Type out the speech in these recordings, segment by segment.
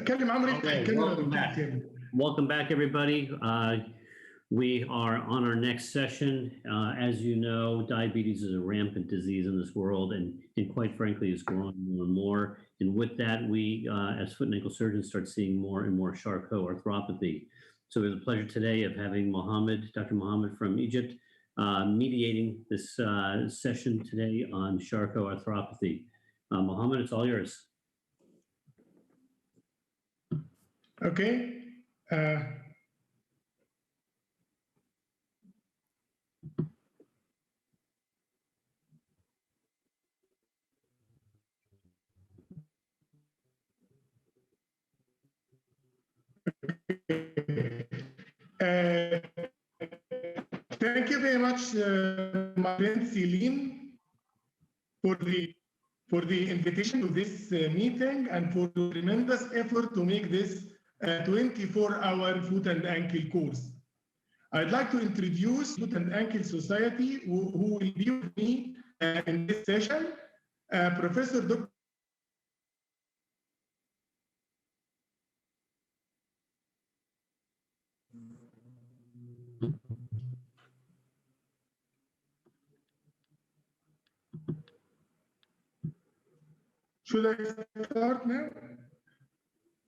Welcome back. Welcome back, everybody. We are on our next session. As you know, diabetes is a rampant disease in this world, and quite frankly, is growing more and more. And with that, we, as foot and ankle surgeons, start seeing more and more Charcot Arthropathy. So it was a pleasure today of having Mohamed, Dr. Mohamed from Egypt, mediating this session today on Charcot Arthropathy. Mohamed, it's all yours. Okay. Thank you very much, my friend Selene, for the invitation to this meeting and for the tremendous effort to make this 24-hour foot and ankle course. I'd like to introduce Foot and Ankle Society, who will be with me in this session, Professor Dr. Should I start now?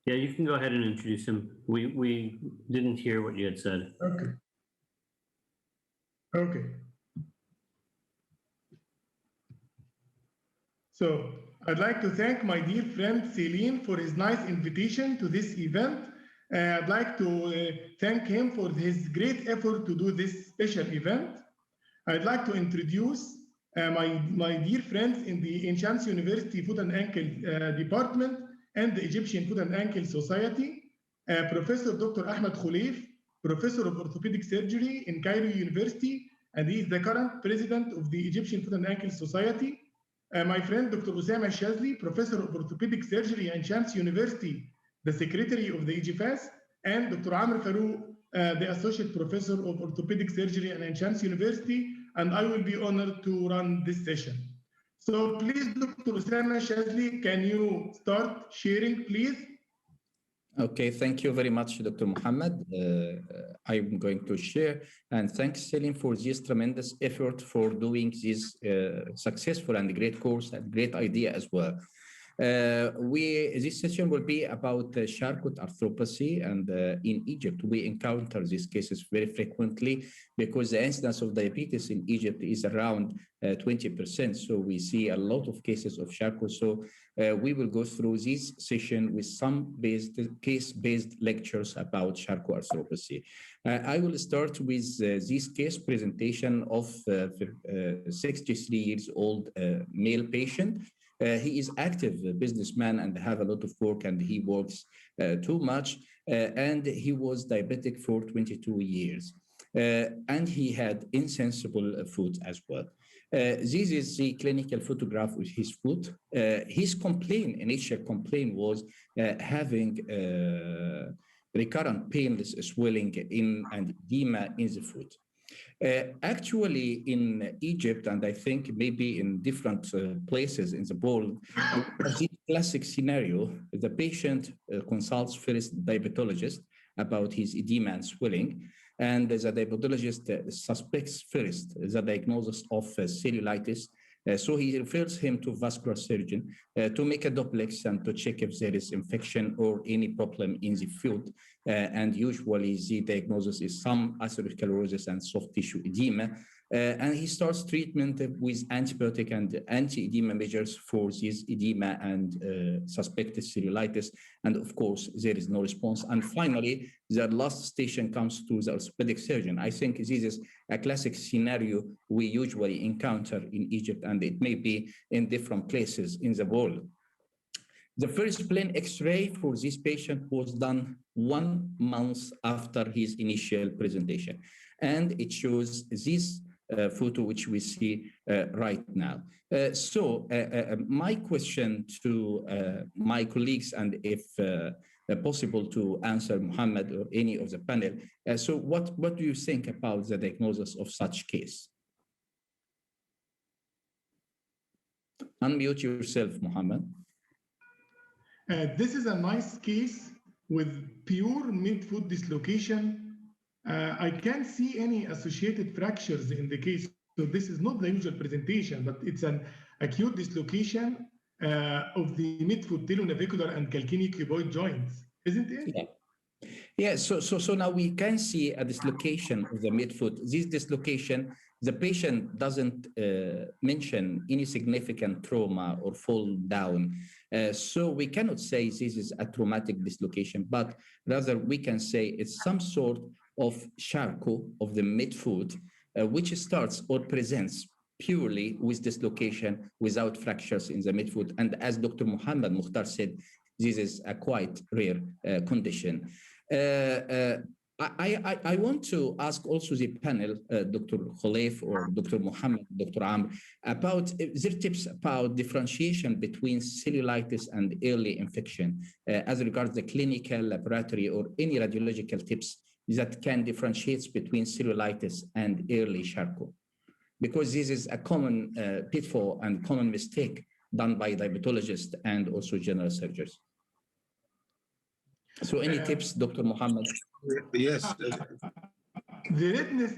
Yeah, you can go ahead and introduce him. We didn't hear what you had said. Okay. Okay. So I'd like to thank my dear friend Selene for his nice invitation to this event. I'd like to thank him for his great effort to do this special event. I'd like to introduce my dear friends in the Insurance University Foot and Ankle Department and the Egyptian Foot and Ankle Society, Professor Dr. Ahmed Kholeif, Professor of Orthopedic Surgery in Cairo University, and he is the current president of the Egyptian Foot and Ankle Society. My friend Dr. Ossama Elshazly, Professor of Orthopedic Surgery at Chance University, the Secretary of the EGFAS, and Dr. Farouk, the Associate Professor of Orthopedic Surgery at Chance University, and I will be honored to run this session. So please, Dr. Ossama Elshazly, can you start sharing, please? Okay, thank you very much, Dr. Mohamed. I'm going to share, and thanks, Selene, for this tremendous effort for doing this successful and great course and great idea as well. This session will be about Charcot arthropathy, and in Egypt we encounter these cases very frequently because the incidence of diabetes in Egypt is around 20%. So we see a lot of cases of Charcot. So we will go through this session with some case-based lectures about Charcot arthropathy. I will start with this case presentation of 63 years old male patient. He is active businessman and have a lot of work, and he works too much, and he was diabetic for 22 years. And he had insensible foot as well. This is the clinical photograph with his foot. His initial complaint was having recurrent painless swelling and edema in the foot. Actually, in Egypt, and I think maybe in different places in the world, this classic scenario, the patient consults first diabetologist about his edema and swelling, and the diabetologist suspects first the diagnosis of cellulitis. So he refers him to vascular surgeon to make a duplex and to check if there is infection or any problem in the foot. And usually the diagnosis is some atherosclerosis and soft tissue edema. And he starts treatment with antibiotic and anti-edema measures for this edema and suspected cellulitis. And of course, there is no response. And finally, the last station comes to the orthopedic surgeon. I think this is a classic scenario we usually encounter in Egypt, and it may be in different places in the world. The first plain X-ray for this patient was done 1 month after his initial presentation. And it shows this photo which we see right now. My question to my colleagues, and if possible to answer Mohamed or any of the panel, so what do you think about the diagnosis of such case? Unmute yourself, Mohamed. This is a nice case with pure midfoot dislocation. I can't see any associated fractures in the case. So this is not the usual presentation, but it's an acute dislocation of the midfoot talonavicular and calcaneocuboid joints, isn't it? Yeah. Yeah, so now we can see a dislocation of the midfoot. This dislocation, the patient doesn't mention any significant trauma or fall down. So we cannot say this is a traumatic dislocation, but rather we can say it's some sort of Charcot of the midfoot, which starts or presents purely with dislocation without fractures in the midfoot. And as Dr. Mokhtar said, this is a quite rare condition. I want to ask also the panel, Dr. Kholeif or Dr. Mohamed, Dr. Amr, about their tips about differentiation between cellulitis and early infection as regards the clinical, laboratory, or any radiological tips that can differentiate between cellulitis and early Charcot. Because this is a common pitfall and common mistake done by diabetologists and also general surgeons. So any tips, Dr. Mohamed? Yes. The redness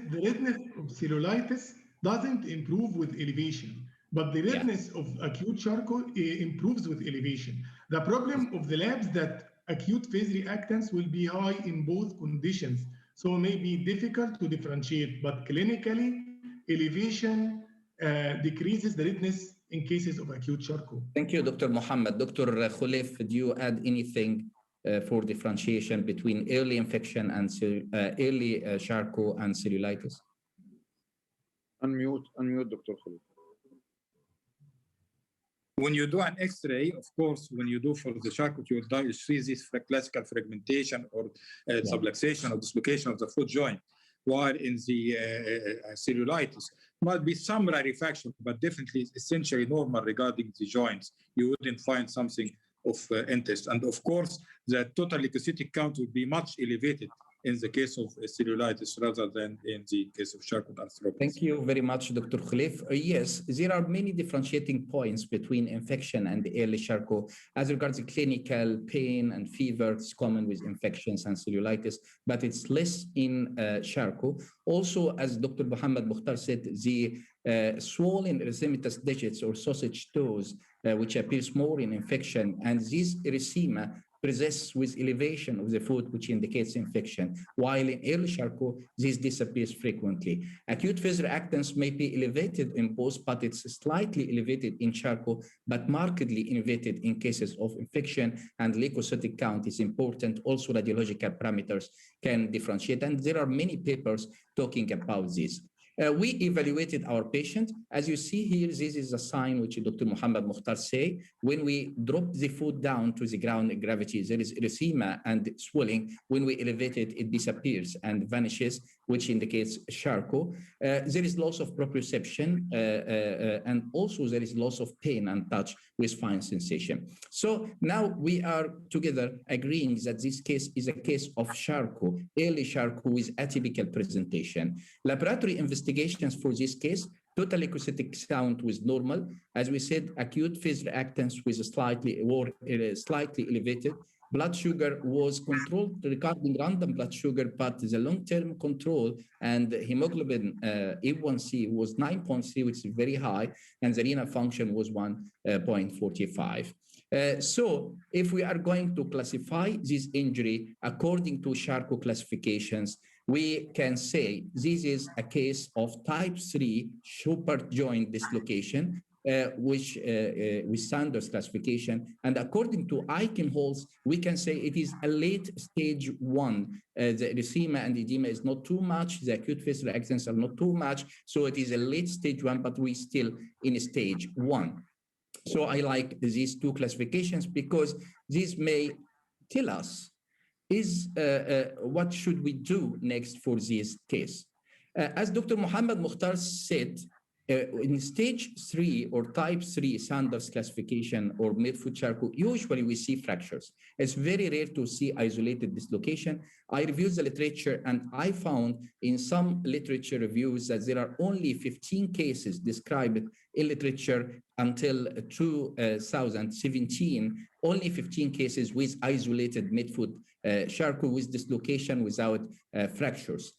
of cellulitis doesn't improve with elevation, but the redness of acute Charcot improves with elevation. The problem of the labs that acute phase reactants will be high in both conditions, so it may be difficult to differentiate, but clinically, elevation decreases the redness in cases of acute Charcot. Thank you, Dr. Mohamed. Dr. Kholeif, do you add anything for differentiation between early infection and early Charcot and cellulitis? Unmute, Dr. Kholeif. When you do an X-ray, of course, when you do for the Charcot, you will see this classical fragmentation or subluxation or dislocation of the foot joint, while in the cellulitis, might be some rarefaction, but definitely essentially normal regarding the joints. You wouldn't find something of interest. And of course, the total leukocytic count would be much elevated in the case of cellulitis rather than in the case of Charcot arthropathy. Thank you very much, Dr. Kholeif. Yes, there are many differentiating points between infection and early Charcot. As regards the clinical pain and fever, it's common with infections and cellulitis, but it's less in Charcot. Also, as Dr. Mokhtar said, the swollen erythematous digits or sausage toes, which appears more in infection, and this erythema presents with elevation of the foot, which indicates infection, while in early Charcot, this disappears frequently. Acute phase reactants may be elevated in both, but it's slightly elevated in Charcot, but markedly elevated in cases of infection, and leukocytic count is important. Also, radiological parameters can differentiate, and there are many papers talking about this. We evaluated our patient. As you see here, this is a sign which Dr. Mokhtar say. When we drop the foot down to the ground gravity, there is erythema and swelling. When we elevate it, it disappears and vanishes, which indicates Charcot. There is loss of proprioception, and also there is loss of pain and touch with fine sensation. So now we are together agreeing that this case is a case of Charcot, early Charcot with atypical presentation. Laboratory investigations for this case, total leukocytic count was normal. As we said, acute phase reactants with slightly elevated. Blood sugar was controlled regarding random blood sugar, but the long-term control and hemoglobin A1C was 9.3, which is very high, and the renal function was 1.45. So if we are going to classify this injury according to Charcot classifications, we can say this is a case of type 3 Charcot joint dislocation, which with Sanders classification. And according to Eichenholz, we can say it is a late stage 1. The erythema and edema is not too much. The acute phase reactants are not too much. So it is a late stage 1, but we still in stage 1. So I like these two classifications because this may tell us what should we do next for this case. As Dr. Mokhtar said, In stage 3 or type 3 Sanders classification or midfoot Charcot, usually we see fractures. It's very rare to see isolated dislocation. I reviewed the literature and I found in some literature reviews that there are only 15 cases described in literature until 2017, only 15 cases with isolated midfoot Charcot with dislocation without fractures.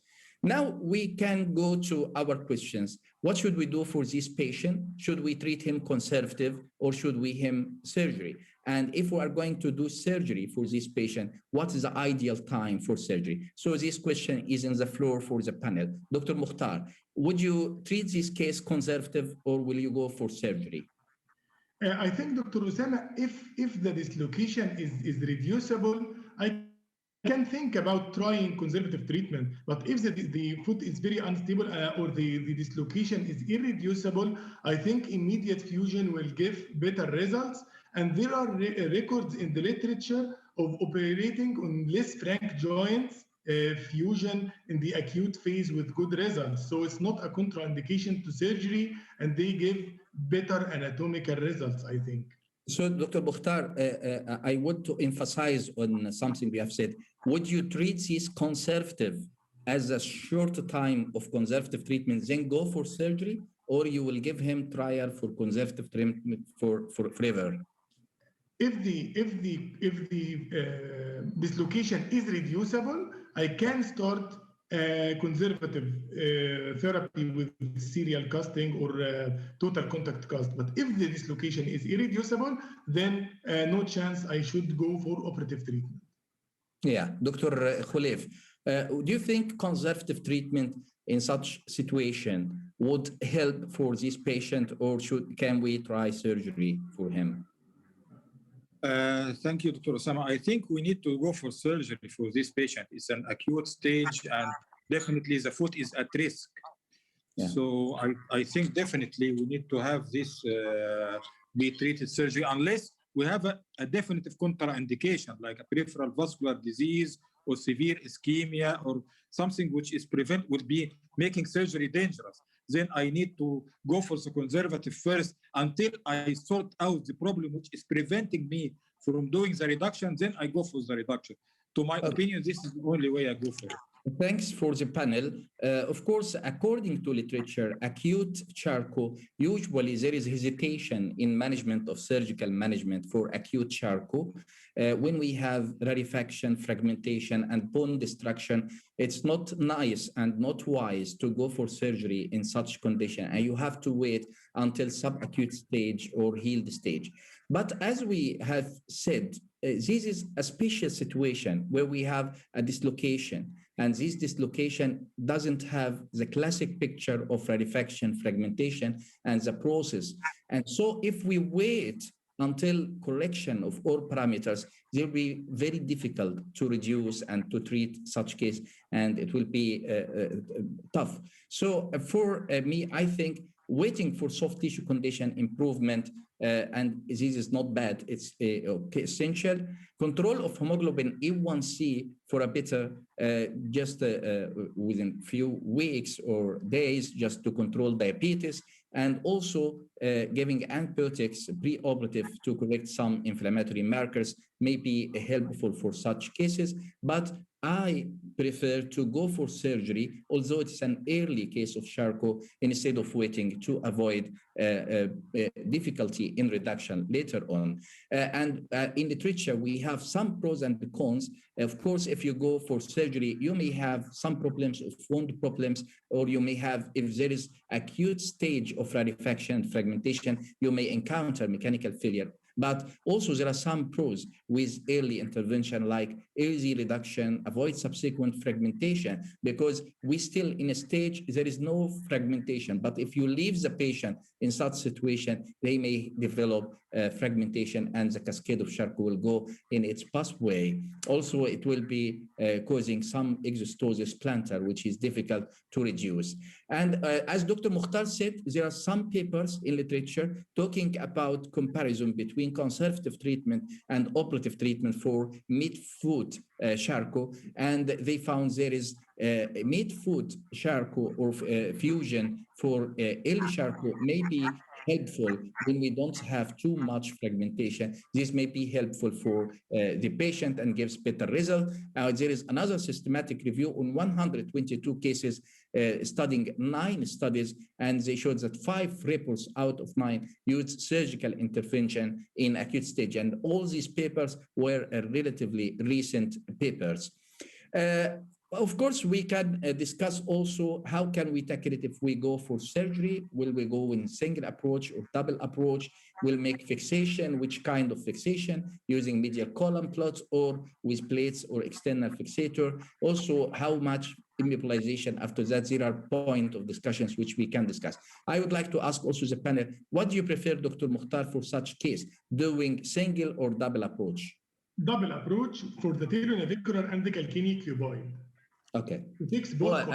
Now we can go to our questions. What should we do for this patient? Should we treat him conservative or should we him surgery? And if we are going to do surgery for this patient, what is the ideal time for surgery? So this question is in the floor for the panel. Dr. Mokhtar, would you treat this case conservative or will you go for surgery? I think, Dr. Ossama, if the dislocation is reducible, I can think about trying conservative treatment. But if the foot is very unstable or the dislocation is irreducible, I think immediate fusion will give better results. And there are records in the literature of operating on less frank joints fusion in the acute phase with good results. So it's not a contraindication to surgery, and they give better anatomical results, I think. So, Dr. Mokhtar, I want to emphasize on something we have said. Would you treat this conservative as a short time of conservative treatment, then go for surgery, or you will give him trial for conservative treatment for forever? If the dislocation is reducible, I can start conservative therapy with serial casting or total contact cast. But if the dislocation is irreducible, then no chance I should go for operative treatment. Yeah, Dr. Kholeif, do you think conservative treatment in such situation would help for this patient, or can we try surgery for him? Thank you, Dr. Ossama. I think we need to go for surgery for this patient. It's an acute stage, and definitely the foot is at risk. Yeah. So I think definitely we need to have this be treated surgery unless we have a definitive contraindication like a peripheral vascular disease or severe ischemia or something which is would be making surgery dangerous. Then I need to go for the conservative first until I sort out the problem which is preventing me from doing the reduction. Then I go for the reduction. To my opinion, this is the only way I go for it. Thanks for the panel. Of course, according to literature, acute Charcot, usually there is hesitation in management of surgical management for acute Charcot. When we have rarefaction, fragmentation, and bone destruction, it's not nice and not wise to go for surgery in such condition. And you have to wait until subacute stage or healed stage. But as we have said, this is a special situation where we have a dislocation. And this dislocation doesn't have the classic picture of rarefaction, fragmentation, and the process. And so if we wait until correction of all parameters, it will be very difficult to reduce and to treat such case, and it will be tough. So for me, I think waiting for soft tissue condition improvement, and this is not bad, it's essential. Control of hemoglobin A1C for a better, just within few weeks or days, just to control diabetes, and also giving antibiotics pre-operative to correct some inflammatory markers may be helpful for such cases. But I prefer to go for surgery, although it's an early case of Charcot, instead of waiting to avoid difficulty in reduction later on. And in literature, we have some pros and cons. Of course, if you go for surgery, you may have some problems of wound problems, or you may have, if there is acute stage of rarefaction and fragmentation, you may encounter mechanical failure. But also there are some pros with early intervention, like easy reduction, avoid subsequent fragmentation, because we still in a stage, there is no fragmentation. But if you leave the patient in such situation, they may develop fragmentation, and the cascade of Charcot will go in its pathway. Also, it will be causing some exostosis plantar, which is difficult to reduce. And as Dr. Mokhtar said, there are some papers in literature talking about comparison between conservative treatment and operative treatment for mid-foot Charcot. And they found there is mid-foot Charcot or fusion for L-Charcot may be helpful when we don't have too much fragmentation. This may be helpful for the patient and gives better result. There is another systematic review on 122 cases studying 9 studies, and they showed that 5 reports out of 9 used surgical intervention in acute stage. And all these papers were relatively recent papers. Of course, we can discuss also how can we tackle it if we go for surgery. Will we go in single approach or double approach? We'll make fixation, which kind of fixation, using medial column plots or with plates or external fixator. Also, how much immobilization after that. There are points of discussions which we can discuss. I would like to ask also the panel, what do you prefer, Dr. Mokhtar, for such case, doing single or double approach? Double approach for the talonavicular and the calcaneal cuboid. Okay. It takes both.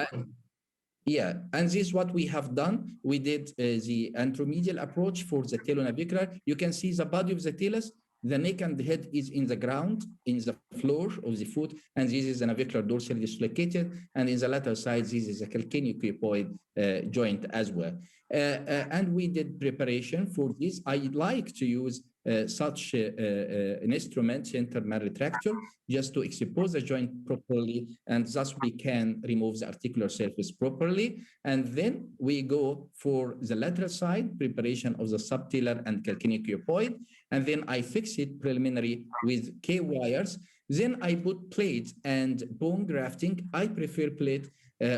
Yeah, and this is what we have done. We did the Anthromedial approach for the talonavicular. You can see the body of the talus, the neck and the head is in the ground, in the floor of the foot, and this is the navicular dorsally dislocated, and in the lateral side, this is a calcaneal cuboid joint as well. And we did preparation for this. I like to use such an instrument, central retractor, just to expose the joint properly, and thus we can remove the articular surface properly. And then we go for the lateral side, preparation of the subtalar and calcaneal cuboid, and then I fix it preliminary with K-wires. Then I put plate and bone grafting. I prefer plate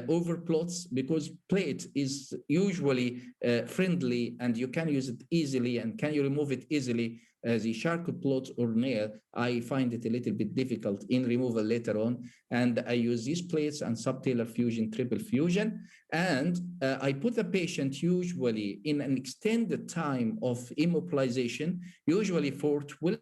over plots because plate is usually friendly and you can use it easily, and can you remove it easily. The Charcot plot or nail, I find it a little bit difficult in removal later on, and I use these plates and subtalar fusion, triple fusion, and I put the patient usually in an extended time of immobilization, usually for 12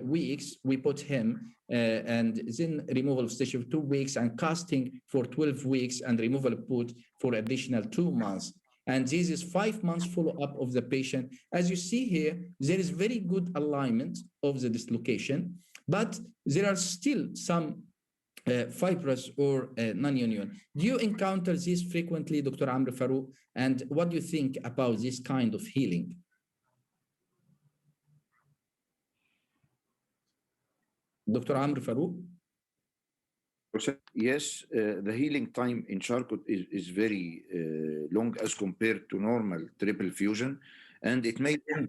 weeks. We put him and then removal of tissue for 2 weeks and casting for 12 weeks and removal of put for additional 2 months. And this is 5 months follow-up of the patient. As you see here, there is very good alignment of the dislocation, but there are still some fibrous or non-union. Do you encounter this frequently, Dr. Amr Farouk? And what do you think about this kind of healing? Dr. Amr Farouk? Yes, the healing time in Charcot is very long as compared to normal triple fusion, and it may end.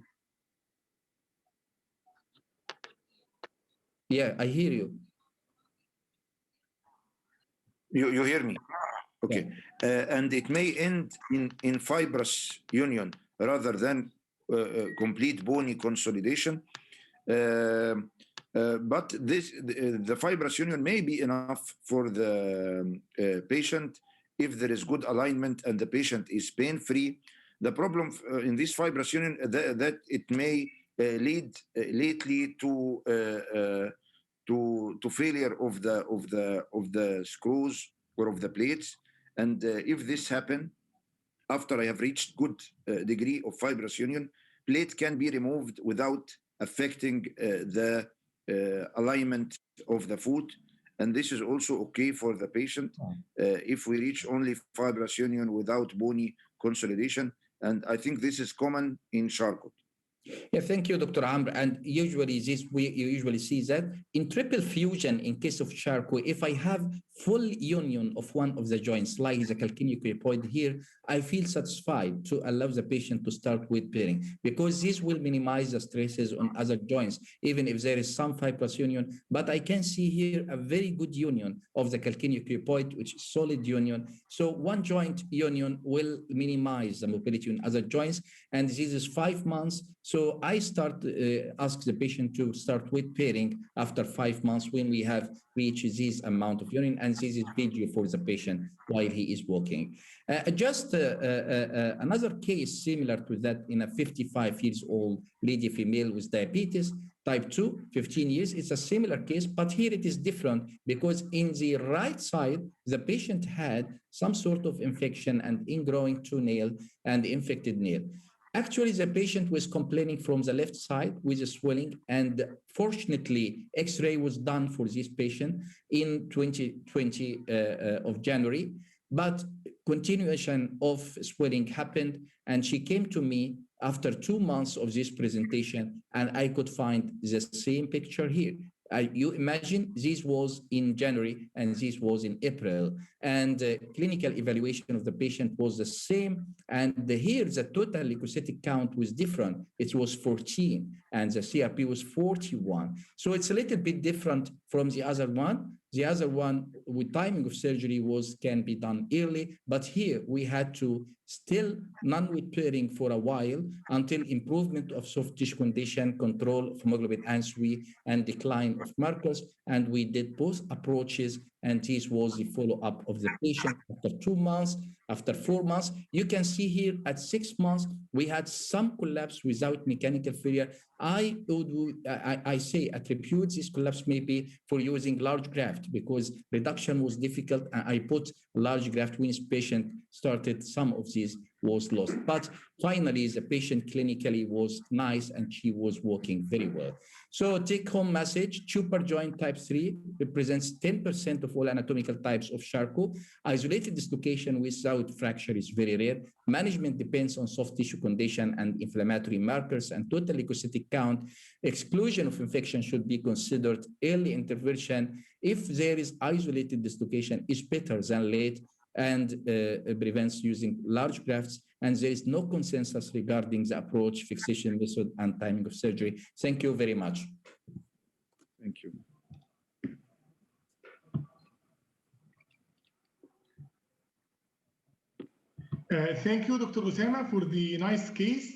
Yeah, I hear you. You hear me? Okay. Yeah. And it may end in fibrous union rather than complete bony consolidation. But the fibrous union may be enough for the patient if there is good alignment and the patient is pain-free. The problem in this fibrous union that it may lead lately to failure of the screws or of the plates. And if this happen after I have reached good degree of fibrous union, plate can be removed without affecting the alignment of the foot, and this is also okay for the patient if we reach only fibrous union without bony consolidation, and I think this is common in Charcot. Yeah, thank you, Dr. Amr. And usually you usually see that in triple fusion, in case of Charcot, if I have full union of one of the joints, like the calcaneal cuboid here, I feel satisfied to allow the patient to start with pairing, because this will minimize the stresses on other joints, even if there is some fibrous union. But I can see here a very good union of the calcaneal cuboid, which is solid union. So one joint union will minimize the mobility in other joints. And this is 5 months So I ask the patient to start with pairing after 5 months when we have reached this amount of urine, and this is video for the patient while he is walking. Another case similar to that in a 55 years old lady female with diabetes type 2, 15 years. It's a similar case, but here it is different because in the right side, the patient had some sort of infection and ingrowing toenail and infected nail. Actually, the patient was complaining from the left side with a swelling, and fortunately, X-ray was done for this patient in 2020 of January, but continuation of swelling happened, and she came to me after 2 months of this presentation, and I could find the same picture here. You imagine this was in January and this was in April, and the clinical evaluation of the patient was the same. And here the total leukocytic count was different. It was 14 and the CRP was 41. So it's a little bit different from the other one. The other one with timing of surgery can be done early, but here we had to still non-with pairing for a while until improvement of soft tissue condition, control of hemoglobin A3, and decline of markers. And we did both approaches, and this was the follow-up of the patient after 2 months, after 4 months. You can see here at 6 months, we had some collapse without mechanical failure. I say attribute this collapse maybe for using large graft because reduction was difficult. I put large graft when this patient started, some of these was lost. But finally, the patient clinically was nice and she was walking very well. So take home message, Chuper joint type 3 represents 10% of all anatomical types of Charcot. Isolated dislocation without fracture is very rare. Management depends on soft tissue condition and inflammatory markers and total leukocytic count. Exclusion of infection should be considered. Early intervention, if there is isolated dislocation, is better than late, and prevents using large grafts, and there is no consensus regarding the approach, fixation method, and timing of surgery. Thank you very much. Thank you. Thank you, Dr. Ossama, for the nice case.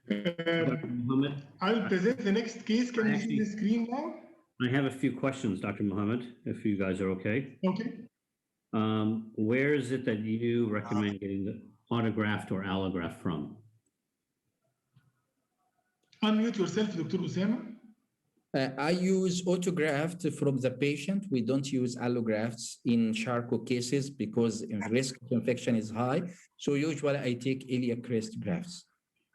Mohamed, I'll present the next case. Can you see the screen now? I have a few questions, Dr. Mohamed, if you guys are okay. Okay. Where is it that you recommend getting the autograft or allograft from? Unmute yourself, Dr. Ossama. I use autograft from the patient. We don't use allografts in Charcot cases because the risk of infection is high. So usually I take iliac crest grafts.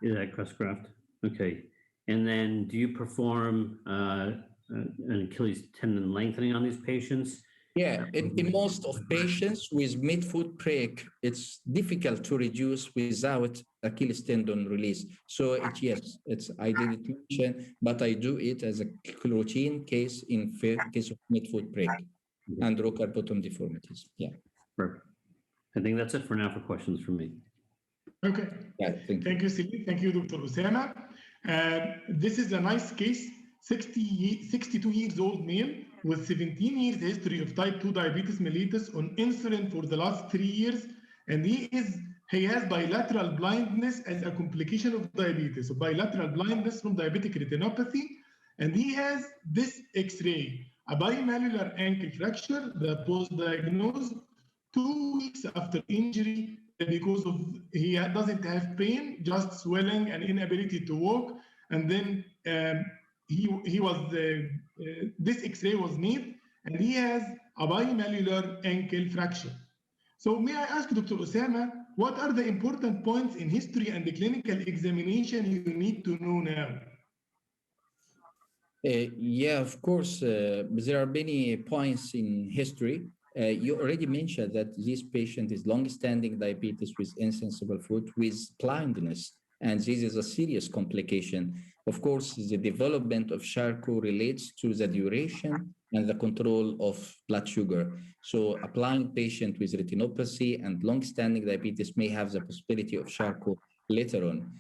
Iliac crest graft, okay. And then do you perform an Achilles tendon lengthening on these patients? Yeah, in most of patients with midfoot break, it's difficult to reduce without Achilles tendon release. So I didn't mention, but I do it as a routine case in case of midfoot break and rocker bottom deformities. Yeah. Perfect. I think that's it for now for questions from me. Okay. Yeah, thank you, Selene. Thank you, Dr. Ossama. This is a nice case. 62 years old male with 17 years history of type 2 diabetes mellitus on insulin for the last 3 years, and he has bilateral blindness as a complication of diabetes, so bilateral blindness from diabetic retinopathy, and he has this X-ray, a bimalleolar ankle fracture that was diagnosed 2 weeks after injury because he doesn't have pain, just swelling and inability to walk, and then this X-ray was made, and he has a bimalleolar ankle fracture. So may I ask Dr. Ossama, what are the important points in history and the clinical examination you need to know now? Yeah, of course. There are many points in history. You already mentioned that this patient is long-standing diabetes with insensible foot with blindness, and this is a serious complication. Of course, the development of Charcot relates to the duration and the control of blood sugar. So a blind patient with retinopathy and long-standing diabetes may have the possibility of Charcot later on.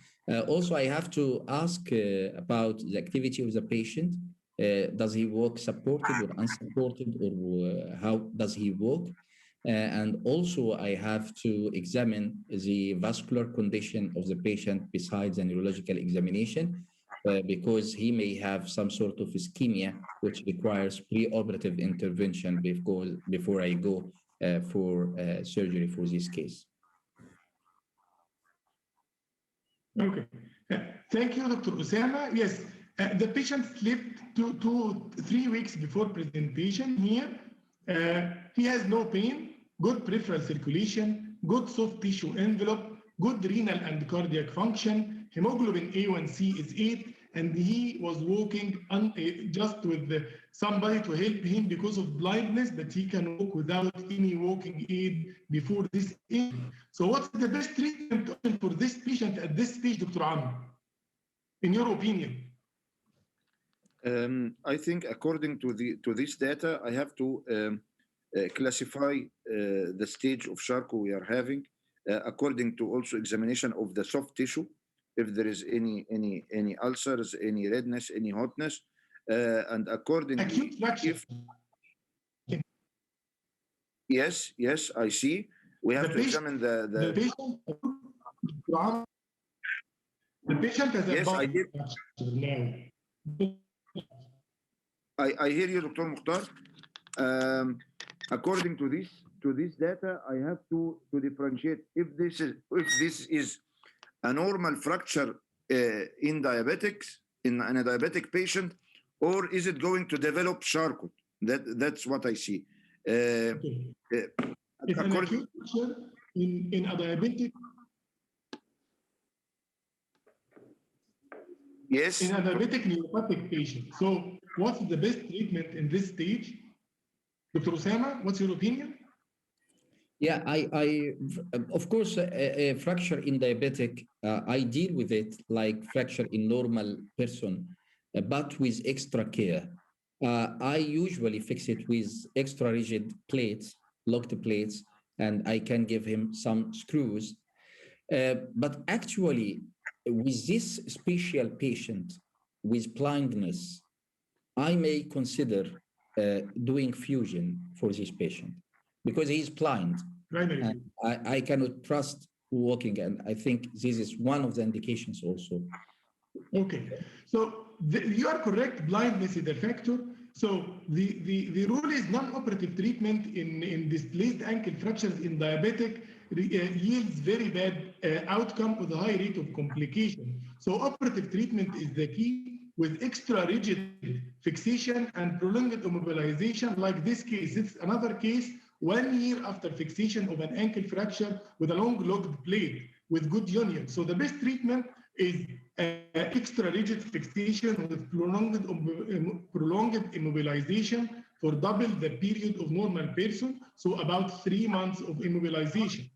Also, I have to ask about the activity of the patient. Does he walk supported or unsupported, or how does he walk? And also I have to examine the vascular condition of the patient besides a neurological examination, because he may have some sort of ischemia, which requires pre-operative intervention before I go for surgery for this case. Okay. Thank you, Dr. Ossama. Yes, the patient slept 3 weeks before presentation here. He has no pain, good peripheral circulation, good soft tissue envelope, good renal and cardiac function, hemoglobin A1C is 8, and he was walking just with somebody to help him because of blindness, but he can walk without any walking aid before this injury. So what's the best treatment option for this patient at this stage, Dr. Amr, in your opinion? I think according to this data, I have to classify the stage of Charcot we are having according to also examination of the soft tissue, if there is any ulcers, any redness, any hotness, and accordingly, Acute fracture. Yes, I see. We have to examine the patient has yes, I did. now. I hear you, Dr. Mokhtar. According to this data, I have to differentiate if this is a normal fracture in diabetics in a diabetic patient, or is it going to develop Charcot? That's what I see. It's an acute fracture in a diabetic. Yes. In a diabetic neuropathic patient. So what's the best treatment in this stage? Dr. Ossama, what's your opinion? Yeah, I of course, a fracture in diabetic, I deal with it like fracture in normal person, but with extra care. I usually fix it with extra rigid plates, locked plates, and I can give him some screws. But actually, with this special patient with blindness, I may consider doing fusion for this patient because he's blind. And I cannot trust walking, and I think this is one of the indications also. Okay, so you are correct, blindness is a factor. So the rule is non-operative treatment in displaced ankle fractures in diabetic yields very bad outcome with a high rate of complication. So operative treatment is the key with extra rigid fixation and prolonged immobilization. Like this case, it's another case 1 year after fixation of an ankle fracture with a long locked plate with good union. So the best treatment is extra rigid fixation with prolonged immobilization for double the period of normal person, so about 3 months of immobilization.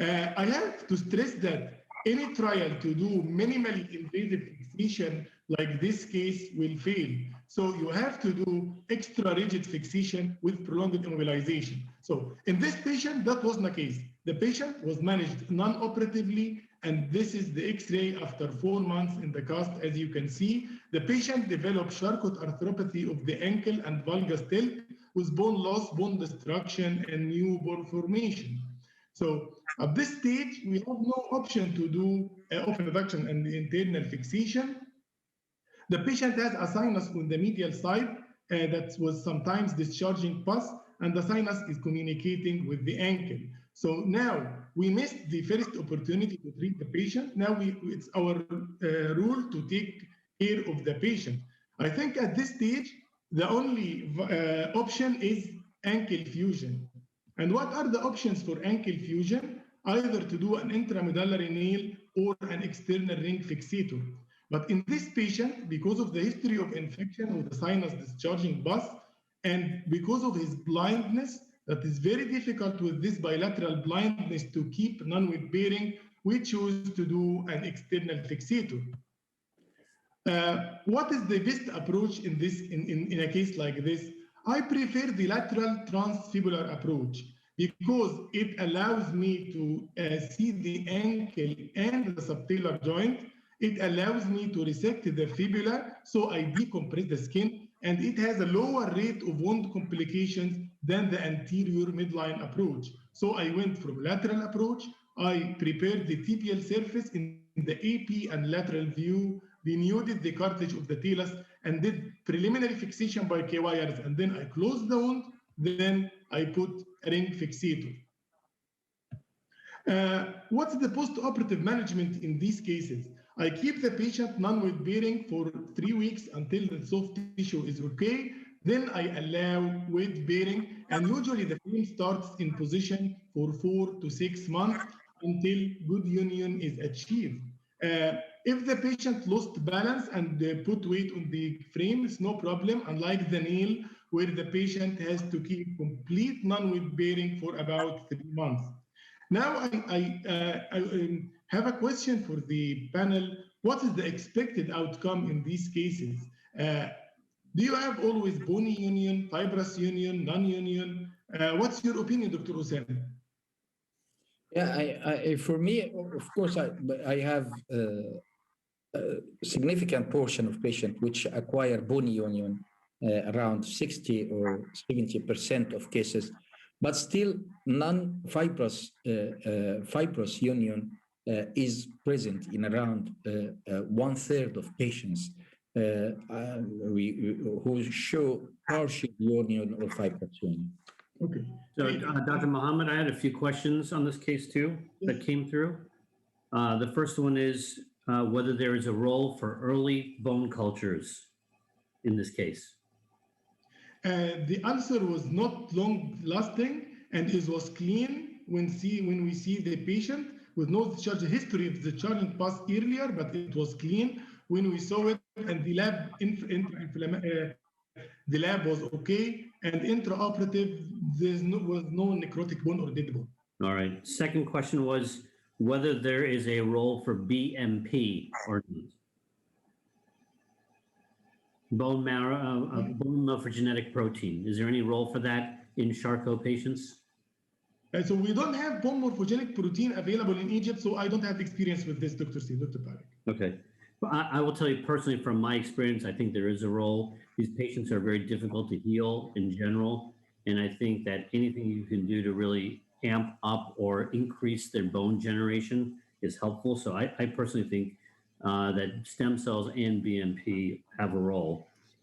I have to stress that any trial to do minimally invasive fixation like this case will fail. So you have to do extra rigid fixation with prolonged immobilization. So in this patient, that wasn't the case. The patient was managed non-operatively, and this is the X-ray after 4 months in the cast. As you can see, the patient developed Charcot Arthropathy of the ankle and valgus tilt with bone loss, bone destruction, and new bone formation. So at this stage, we have no option to do open reduction and internal fixation. The patient has a sinus on the medial side that was sometimes discharging pus, and the sinus is communicating with the ankle. So now we missed the first opportunity to treat the patient. Now it's our rule to take care of the patient. I think at this stage, the only option is ankle fusion. And what are the options for ankle fusion? Either to do an intramedullary nail or an external ring fixator. But in this patient, because of the history of infection with the sinus discharging pus, and because of his blindness, that is very difficult with this bilateral blindness to keep non-weight bearing, we choose to do an external fixator. What is the best approach in a case like this? I prefer the lateral transfibular approach because it allows me to see the ankle and the subtalar joint. It allows me to resect the fibula, so I decompress the skin, and it has a lower rate of wound complications than the anterior midline approach. So I went from lateral approach. I prepared the tibial surface in the AP and lateral view, denuded the cartilage of the talus, and did preliminary fixation by K-wires. And then I closed the wound. Then I put a ring fixator. What's the post-operative management in these cases? I keep the patient non-weight bearing for 3 weeks until the soft tissue is okay. Then I allow weight bearing, and usually the frame starts in position for 4 to 6 months until good union is achieved. If the patient lost balance and put weight on the frame, it's no problem, unlike the nail, where the patient has to keep complete non-weight bearing for about 3 months. Now I have a question for the panel. What is the expected outcome in these cases? Do you have always bony union, fibrous union, non-union? What's your opinion, Dr. Ossama? Yeah, for me, of course, I have a significant portion of patients which acquire bony union, around 60 or 70% of cases, but still non-fibrous fibrous union is present in around 1/3 of patients who show partial union or fibrous union. Okay. So, Dr. Mohamed, I had a few questions on this case too that came through. The first one is whether there is a role for early bone cultures in this case. The answer was not long-lasting, and it was clean when we see the patient with no discharge history of the discharging past earlier, but it was clean when we saw it, and the lab was okay, and intraoperative, there was no necrotic bone or dead bone. All right. Second question was whether there is a role for BMP or bone marrow, bone morphogenetic protein. Is there any role for that in Charcot patients? So we don't have bone morphogenic protein available in Egypt, so I don't have experience with this, Dr. Parekh. Okay. Well, I will tell you personally from my experience, I think there is a role. These patients are very difficult to heal in general, and I think that anything you can do to really amp up or increase their bone generation is helpful. So I personally think that stem cells and BMP have a role.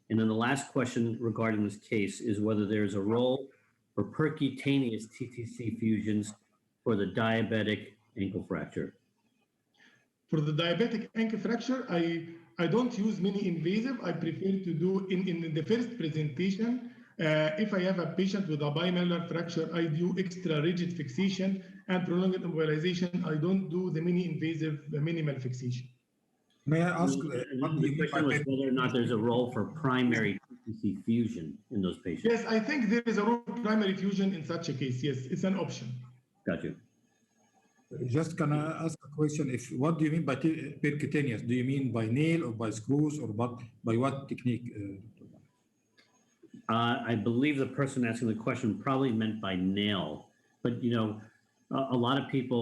And then the last question regarding this case is whether there's a role for percutaneous TTC fusions for the diabetic ankle fracture. For the diabetic ankle fracture, I don't use mini invasive. I prefer to do in the first presentation. If I have a patient with a bimanular fracture, I do extra rigid fixation and prolonged immobilization. I don't do the mini invasive, the minimal fixation. May I ask? The question was whether or not there's a role for primary TTC fusion in those patients. Yes, I think there is a role for primary fusion in such a case. Yes, it's an option. Got you. Just can I ask a question? What do you mean by percutaneous? Do you mean by nail or by screws or by what technique? I believe the person asking the question probably meant by nail, but you know, a lot of people,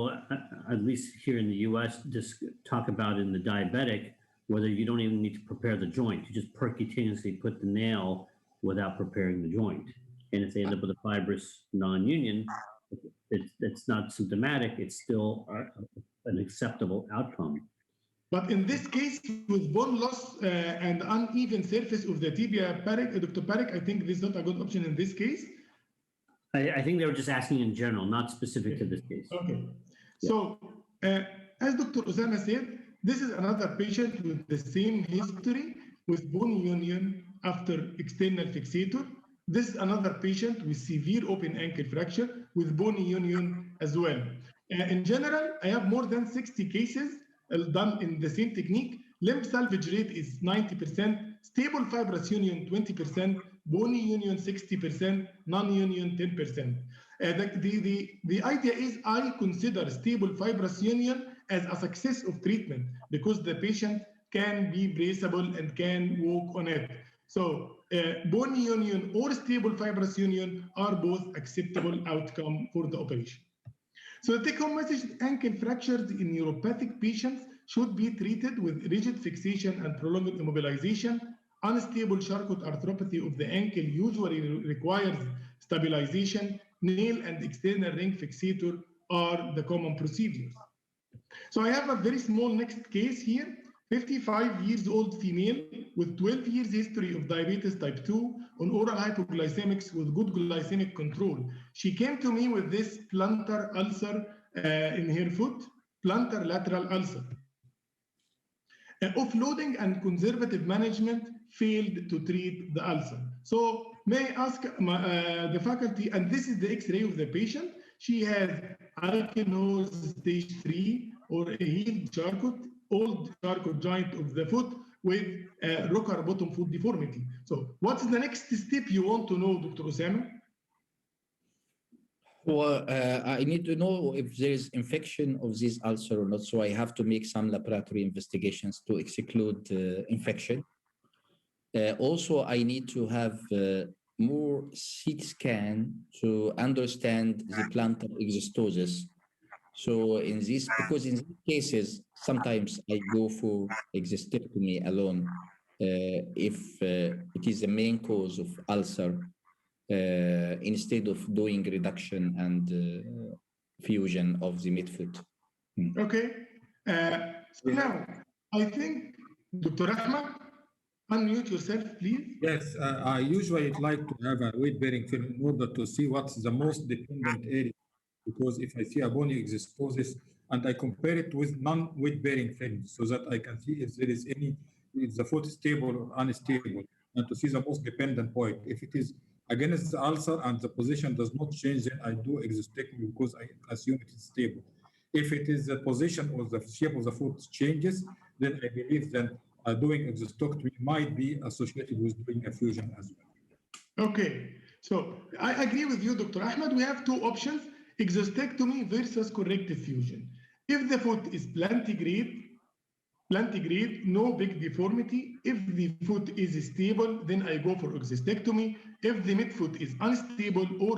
at least here in the U.S., just talk about in the diabetic whether you don't even need to prepare the joint. You just percutaneously put the nail without preparing the joint, and if they end up with a fibrous non-union, it's not symptomatic. It's still an acceptable outcome. But in this case, with bone loss and uneven surface of the tibia, Dr. Parekh, I think this is not a good option in this case. I think they were just asking in general, not specific to this case. Okay. Yeah. So, as Dr. Ossama said, this is another patient with the same history with bone union after external fixator. This is another patient with severe open ankle fracture with bony union as well. In general, I have more than 60 cases done in the same technique. Limb salvage rate is 90%, stable fibrous union 20%, bony union 60%, non-union 10%. The idea is I consider stable fibrous union as a success of treatment because the patient can be braceable and can walk on it. So bony union or stable fibrous union are both acceptable outcome for the operation. So the take-home message, ankle fractures in neuropathic patients should be treated with rigid fixation and prolonged immobilization. Unstable Charcot arthropathy of the ankle usually requires stabilization, nail and external ring fixator are the common procedures. So I have a very small next case here. 55 years old female with 12 years history of diabetes type 2 on oral hypoglycemics with good glycemic control. She came to me with this plantar ulcer in her foot, plantar lateral ulcer. Offloading and conservative management failed to treat the ulcer. So may I ask the faculty, and this is the X-ray of the patient. She has Eikenhorst stage 3 or a healed Charcot, old Charcot joint of the foot with rocker bottom foot deformity. So what's the next step you want to know, Dr. Ossama? Well, I need to know if there is infection of this ulcer or not. So I have to make some laboratory investigations to exclude infection. Also, I need to have more CT scan to understand the plantar exostosis. So in this, because in these cases, sometimes I go for exostectomy alone if it is the main cause of ulcer, instead of doing reduction and fusion of the midfoot. Okay. So now, I think, Dr. Ahmed, unmute yourself, please. Yes, I usually like to have a weight-bearing film in order to see what's the most dependent area. Because if I see a bony exostosis and I compare it with non-weight-bearing films so that I can see if there is any, if the foot is stable or unstable, and to see the most dependent point. If it is against the ulcer and the position does not change, then I do exostectomy because I assume it is stable. If it is the position or the shape of the foot changes, then I believe that doing exostectomy might be associated with doing a fusion as well. Okay, so I agree with you, Dr. Ahmed. We have two options: exostectomy versus corrective fusion. If the foot is plantigrade, no big deformity. If the foot is stable, then I go for exostectomy. If the midfoot is unstable or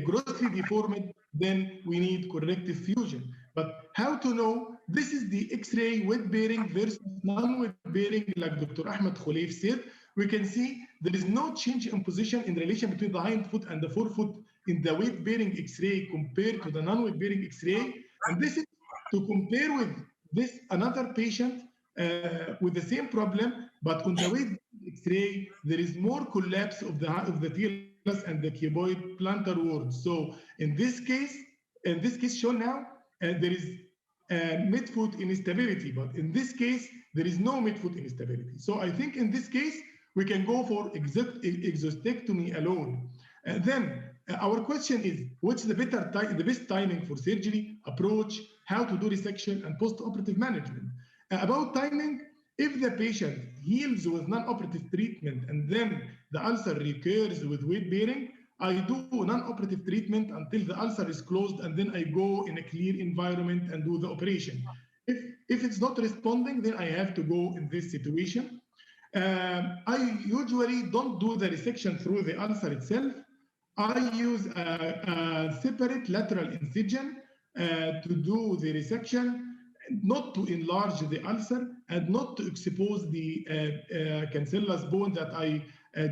grossly deformed, then we need corrective fusion. But how to know? This is the X-ray weight-bearing versus non-weight-bearing, like Dr. Ahmed Kholeif said. We can see there is no change in position in relation between the hind foot and the forefoot in the weight-bearing X-ray compared to the non-weight-bearing X-ray. And this is to compare with this another patient with the same problem, but on the weight X-ray, there is more collapse of the talus and the cuboid plantar wards. So in this case shown now, there is midfoot instability, but in this case, there is no midfoot instability. So I think in this case, we can go for exostectomy alone. Then our question is, what's the best timing for surgery, approach, how to do resection, and post-operative management? About timing, if the patient heals with non-operative treatment and then the ulcer recurs with weight-bearing, I do non-operative treatment until the ulcer is closed, and then I go in a clear environment and do the operation. If it's not responding, then I have to go in this situation. I usually don't do the resection through the ulcer itself. I use a separate lateral incision to do the resection, not to enlarge the ulcer and not to expose the cancellous bone that I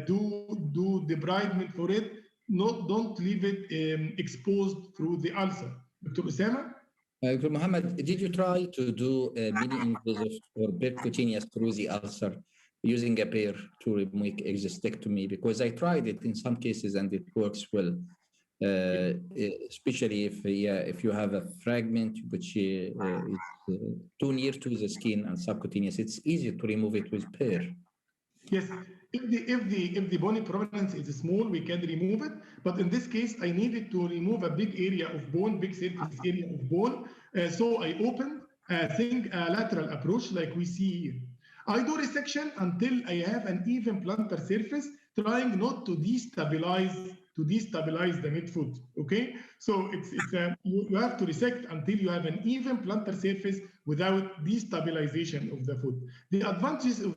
do debridement for it. Don't leave it exposed through the ulcer. Dr. Ossama? Dr. Mohamed, did you try to do mini-invasive or percutaneous through the ulcer using a pair to make exostectomy? Because I tried it in some cases and it works well, especially if you have a fragment which is too near to the skin and subcutaneous. It's easy to remove it with pair. Yes, if the bony prominence is small, we can remove it. But in this case, I needed to remove a big area of bone, big surface area of bone. So I opened a lateral approach like we see here. I do resection until I have an even plantar surface, trying not to destabilize the midfoot. Okay, so you have to resect until you have an even plantar surface without destabilization of the foot. The advantages of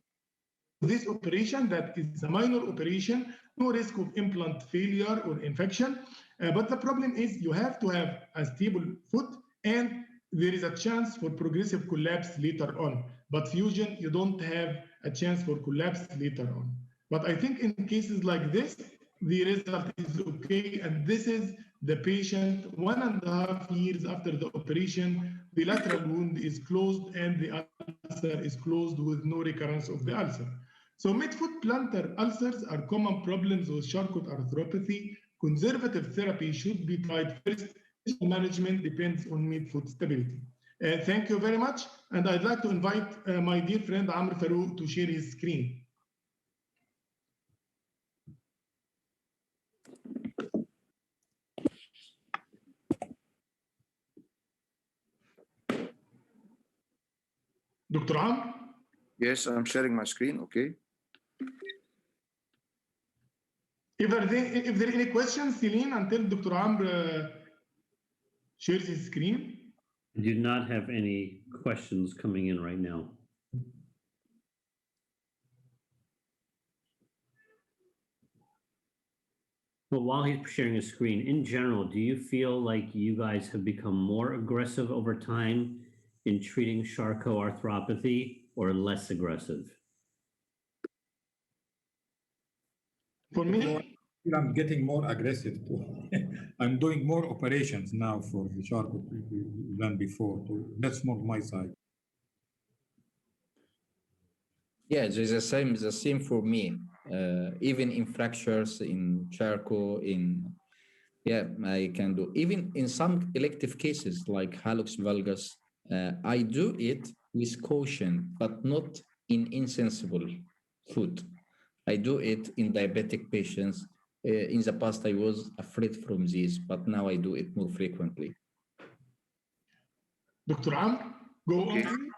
this operation, that is a minor operation, no risk of implant failure or infection, but the problem is you have to have a stable foot and there is a chance for progressive collapse later on. But fusion, you don't have a chance for collapse later on. But I think in cases like this, the result is okay. And this is the patient 1.5 years after the operation. The lateral wound is closed and the ulcer is closed with no recurrence of the ulcer. So midfoot plantar ulcers are common problems with Charcot arthropathy. Conservative therapy should be tried first. Management depends on midfoot stability. Thank you very much. And I'd like to invite my dear friend Amr Farouk to share his screen. Dr. Amr? Yes, I'm sharing my screen. Okay. If there are any questions, Selene, until Dr. Amr shares his screen. I do not have any questions coming in right now. Well, while he's sharing his screen, in general, do you feel like you guys have become more aggressive over time in treating Charcot arthropathy or less aggressive? For me, I'm getting more aggressive too. I'm doing more operations now for the Charcot than before. That's more my side. Yeah, it's the same for me. Even in fractures, in Charcot, I can do. Even in some elective cases like hallux valgus, I do it with caution, but not in insensible foot. I do it in diabetic patients. In the past, I was afraid from this, but now I do it more frequently. Dr. Amr, go Okay. on.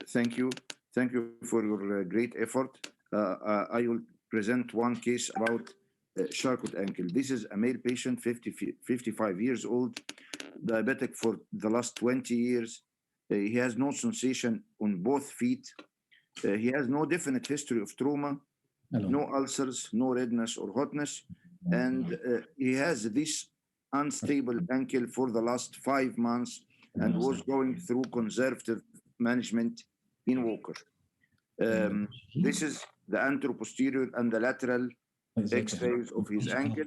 Thank you. Thank you for your great effort. I will present one case about Charcot ankle. This is a male patient, 55 years old, diabetic for the last 20 years. He has no sensation on both feet. He has no definite history of trauma, no ulcers, no redness or hotness. And he has this unstable ankle for the last 5 months and was going through conservative management in Walker. This is the anteroposterior and the lateral X-rays of his ankle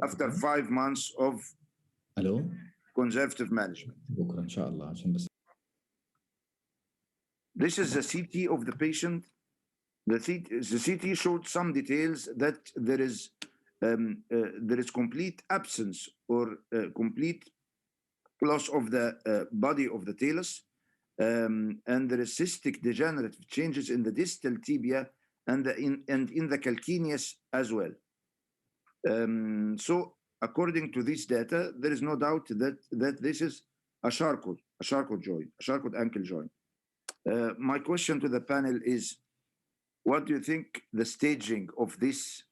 after 5 months of conservative management. This is the CT of the patient. The CT showed some details that there is complete absence or complete loss of the body of the talus, and there is cystic degenerative changes in the distal tibia and in the calcaneus as well. So according to this data, there is no doubt that this is a Charcot joint, a Charcot ankle joint. My question to the panel is, what do you think the staging of this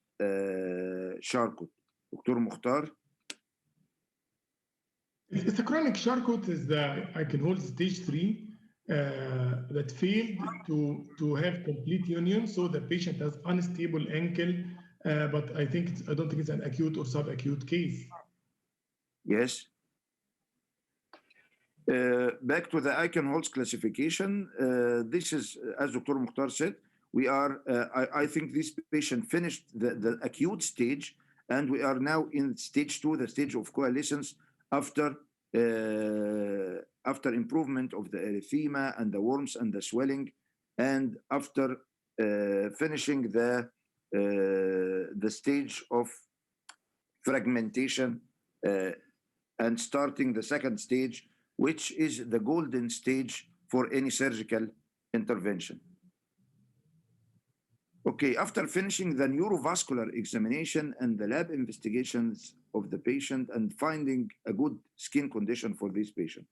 Charcot? Dr. Mokhtar? It's a chronic Charcot is I can hold stage 3 that failed to have complete union. So the patient has unstable ankle, but I don't think it's an acute or subacute case. Yes. Back to the Eichenholz classification. This is, as Dr. Mokhtar said, we are, I think this patient finished the acute stage, and we are now in stage 2, the stage of coalescence after improvement of the erythema and the worms and the swelling, and after finishing the stage of fragmentation and starting the second stage, which is the golden stage for any surgical intervention. Okay, after finishing the neurovascular examination and the lab investigations of the patient and finding a good skin condition for this patient,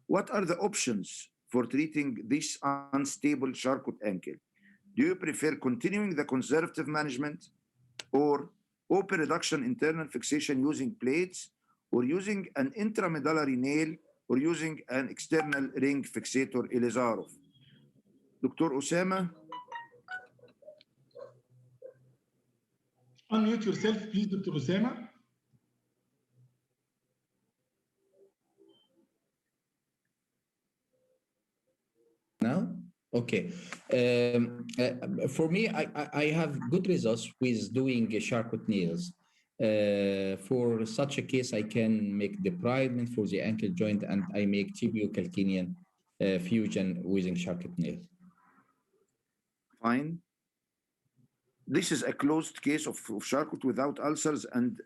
what are the options for treating this unstable Charcot ankle? Do you prefer continuing the conservative management, or open reduction internal fixation using plates, or using an intramedullary nail, or using an external ring fixator, Elizarov? Dr. Ossama? Unmute yourself, please, Dr. Ossama. Now? Okay. For me, I have good results with doing Charcot nails. For such a case, I can make debridement for the ankle joint, and I make tibiocalcanean fusion using Charcot nails. Fine. This is a closed case of Charcot without ulcers, and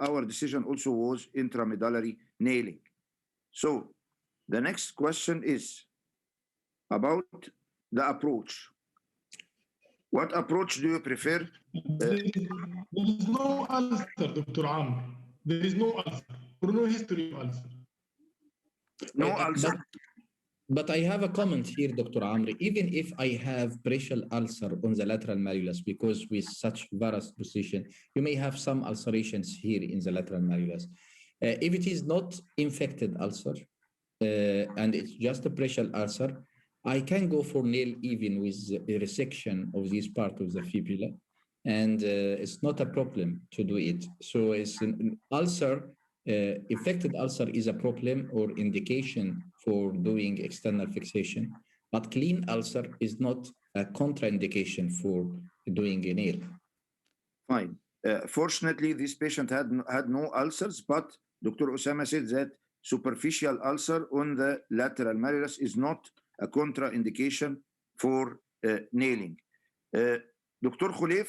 our decision also was intramedullary nailing. So the next question is about the approach. What approach do you prefer? There is no ulcer, Dr. Amr. There is no ulcer or no history of ulcer. No ulcer. But I have a comment here, Dr. Amri. Even if I have brachial ulcer on the lateral malleolus, because with such varus position, you may have some ulcerations here in the lateral malleolus. If it is not infected ulcer, and it's just a brachial ulcer, I can go for nail even with a resection of this part of the fibula, and it's not a problem to do it. So it's an ulcer, infected ulcer is a problem or indication for doing external fixation, but clean ulcer is not a contraindication for doing a nail. Fine. Fortunately, this patient had no ulcers, but Dr. Ossama said that superficial ulcer on the lateral malleolus is not a contraindication for nailing. Dr. Kholeif,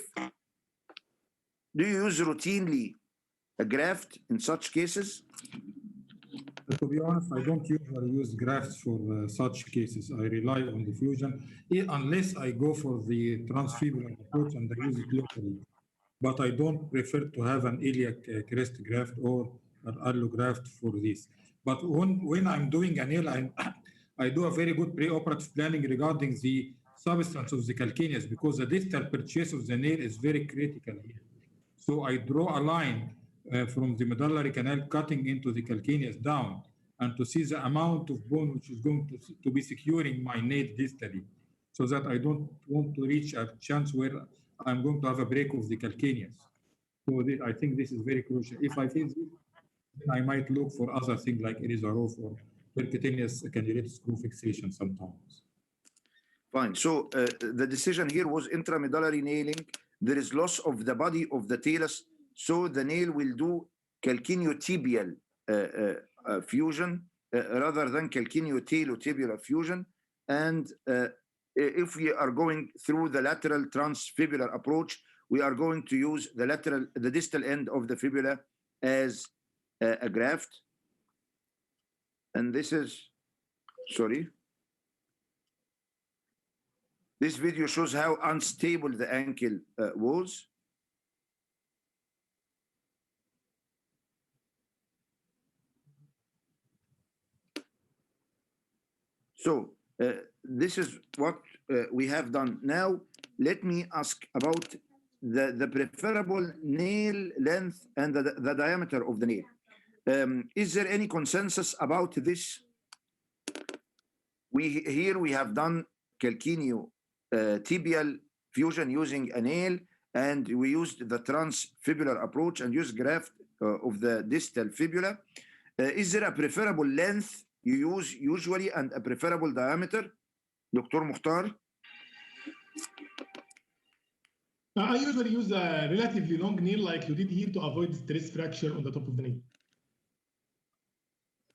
do you use routinely a graft in such cases? To be honest, I don't usually use grafts for such cases. I rely on the fusion, unless I go for the transfibular approach and I use it locally. But I don't prefer to have an iliac crest graft or an allograft for this. But when I'm doing a nail, I do a very good preoperative planning regarding the substance of the calcaneus, because the distal purchase of the nail is very critical here. So I draw a line from the medullary canal cutting into the calcaneus down, and to see the amount of bone which is going to be securing my nail distally, so that I don't want to reach a chance where I'm going to have a break of the calcaneus. So I think this is very crucial. If I feel this, then I might look for other things like Elshazly or percutaneous cannulated screw fixation sometimes. Fine. So the decision here was intramedullary nailing. There is loss of the body of the talus, so the nail will do calcaneotibial fusion rather than calcaneotalotibular fusion. And if we are going through the lateral transfibular approach, we are going to use the distal end of the fibula as a graft. And this is, sorry. This video shows how unstable the ankle was. So this is what we have done. Now, let me ask about the preferable nail length and the diameter of the nail. Is there any consensus about this? Here we have done calcaneotibial fusion using a nail, and we used the transfibular approach and used graft of the distal fibula. Is there a preferable length you use usually and a preferable diameter? Dr. Mokhtar? I usually use a relatively long nail like you did here to avoid stress fracture on the top of the nail.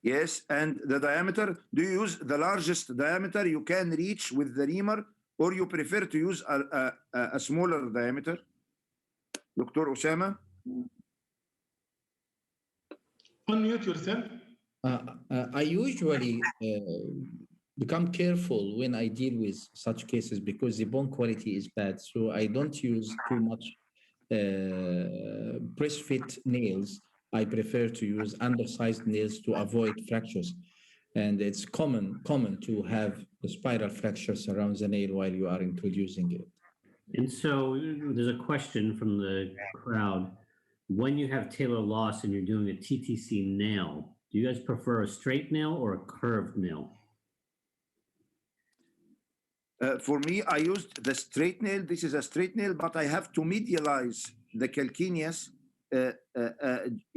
Yes, and the diameter, do you use the largest diameter you can reach with the reamer, or you prefer to use a smaller diameter? Dr. Ossama? Unmute yourself. I usually become careful when I deal with such cases because the bone quality is bad. So I don't use too much press fit nails. I prefer to use undersized nails to avoid fractures. And it's common to have the spiral fractures around the nail while you are introducing it. And so there's a question from the crowd. When you have talar loss and you're doing a TTC nail, do you guys prefer a straight nail or a curved nail? For me, I used the straight nail. This is a straight nail, but I have to medialize the calcaneus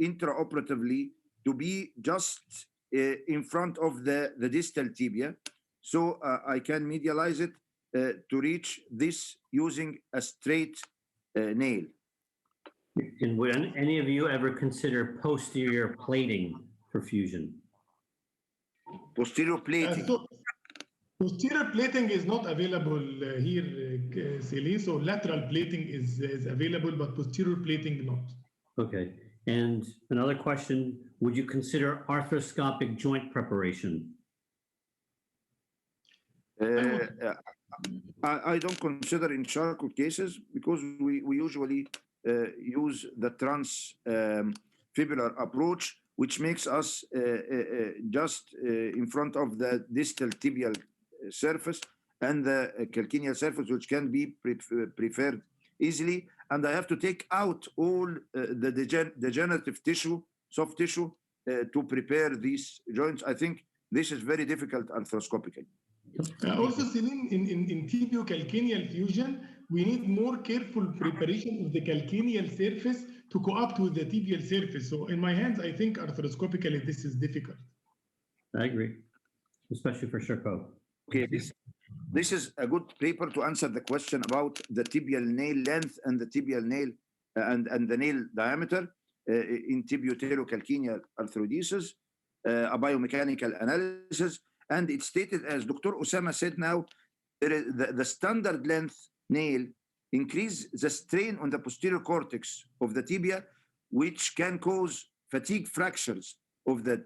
intraoperatively to be just in front of the distal tibia. So I can medialize it to reach this using a straight nail. And would any of you ever consider posterior plating for fusion? Posterior plating. So posterior plating is not available here, Selene. So lateral plating is available, but posterior plating not. Okay. And another question, would you consider arthroscopic joint preparation? I don't consider in Charcot cases because we usually use the transfibular approach, which makes us just in front of the distal tibial surface and the calcaneal surface, which can be preferred easily. And I have to take out all the degenerative tissue, soft tissue, to prepare these joints. I think this is very difficult arthroscopically. Also, Selene, in tibiocalcaneal fusion, we need more careful preparation of the calcaneal surface to co-opt with the tibial surface. So in my hands, I think arthroscopically this is difficult. I agree, especially for Charcot. Okay, this is a good paper to answer the question about the tibial nail length and the tibial nail and the nail diameter in tibio-calcaneal arthrodesis, a biomechanical analysis. And it's stated, as Dr. Ossama said now, the standard length nail increase the strain on the posterior cortex of the tibia, which can cause fatigue fractures of the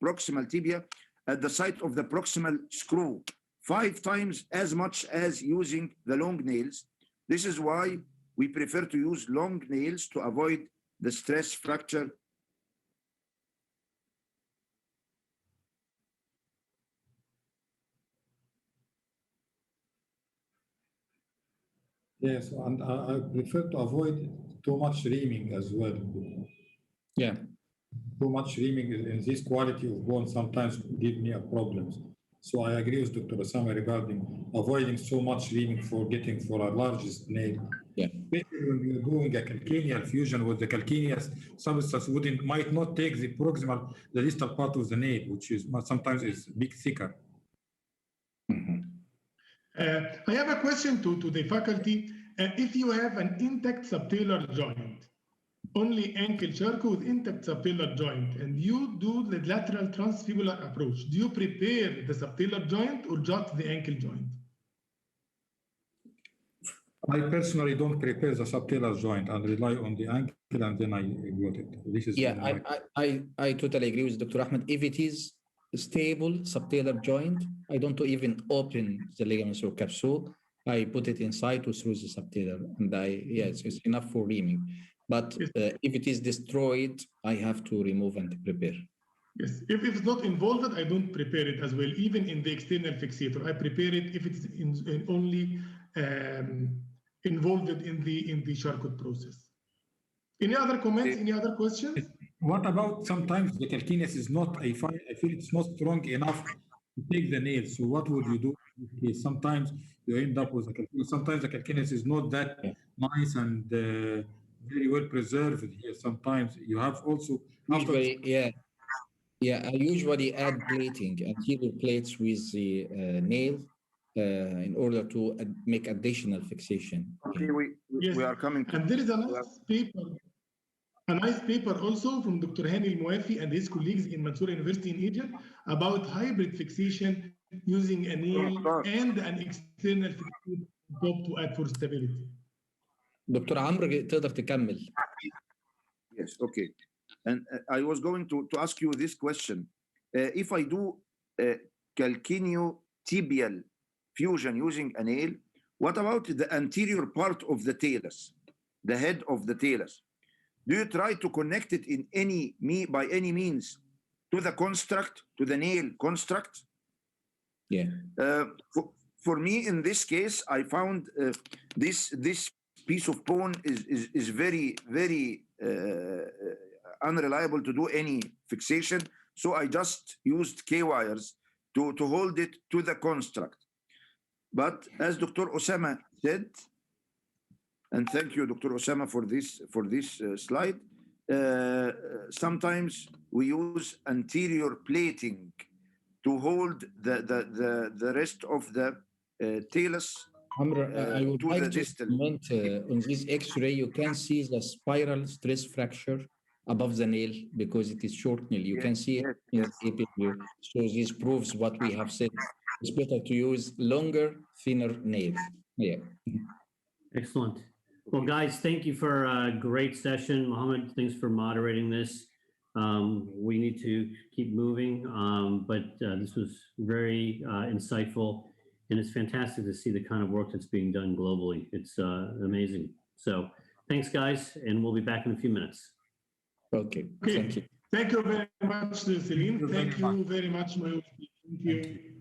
proximal tibia at the site of the proximal screw, 5 times as much as using the long nails. This is why we prefer to use long nails to avoid the stress fracture. Yes, and I prefer to avoid too much reaming as well. Yeah. Too much reaming in this quality of bone sometimes give me a problems. So I agree with Dr. Ossama regarding avoiding so much reaming for getting for a large nail. Yeah. Especially when you're doing a calcaneal fusion with the calcaneus substance might not take the proximal, the distal part of the nail, which is sometimes is big thicker. I have a question to the faculty. If you have an intact subtalar joint, only ankle Charcot with intact subtalar joint, and you do the lateral transfibular approach, do you prepare the subtalar joint or just the ankle joint? I personally don't prepare the subtalar joint and rely on the ankle, and then I got it. This is I totally agree with Dr. Ahmed. If it is stable subtalar joint, I don't even open the ligaments or capsule. I put it inside to through the subtalar, and it's enough for reaming. But if it is destroyed, I have to remove and prepare. Yes, if it's not involved, I don't prepare it as well. Even in the external fixator, I prepare it if it's only involved in the Charcot process. Any other comments? Any other questions? What about sometimes the calcaneus is not, I feel it's not strong enough to take the nail. So what would you do? Sometimes you end up with a calcaneus. Sometimes the calcaneus is not that nice and very well preserved here. Sometimes you have also... Usually, I usually add plating, anterior plates with the nail in order to make additional fixation. Okay, we are coming to... And there is a nice paper also from Dr. Hani El-Muafi and his colleagues in Mansour University in Egypt about hybrid fixation using a nail and an external fixation to add for stability. Dr. Amr, تقدر تكمل. Yes, okay. And I was going to ask you this question. If I do calcaneo-tibial fusion using a nail, what about the anterior part of the talus, the head of the talus? Do you try to connect it by any means to the construct, to the nail construct? Yeah. For me, in this case, I found this piece of bone is very, very unreliable to do any fixation. So I just used K-wires to hold it to the construct. But as Dr. Ossama said, and thank you, Dr. Ossama, for this slide, sometimes we use anterior plating to hold the rest of the talus I would to like the to distal. comment on this X-ray. You can see the spiral stress fracture above the nail because it is short nail. You can see it in the AP view. So this proves what we have said. It's better to use longer, thinner nail. Yeah. Excellent. Well, guys, thank you for a great session. Mohamed, thanks for moderating this. We need to keep moving, but this was very insightful, and it's fantastic to see the kind of work that's being done globally. It's amazing. So thanks, guys, and we'll be back in a few minutes. Okay. Okay. Thank you. Thank you very much, Selene. Thank you very much, Mohamed. Thank you.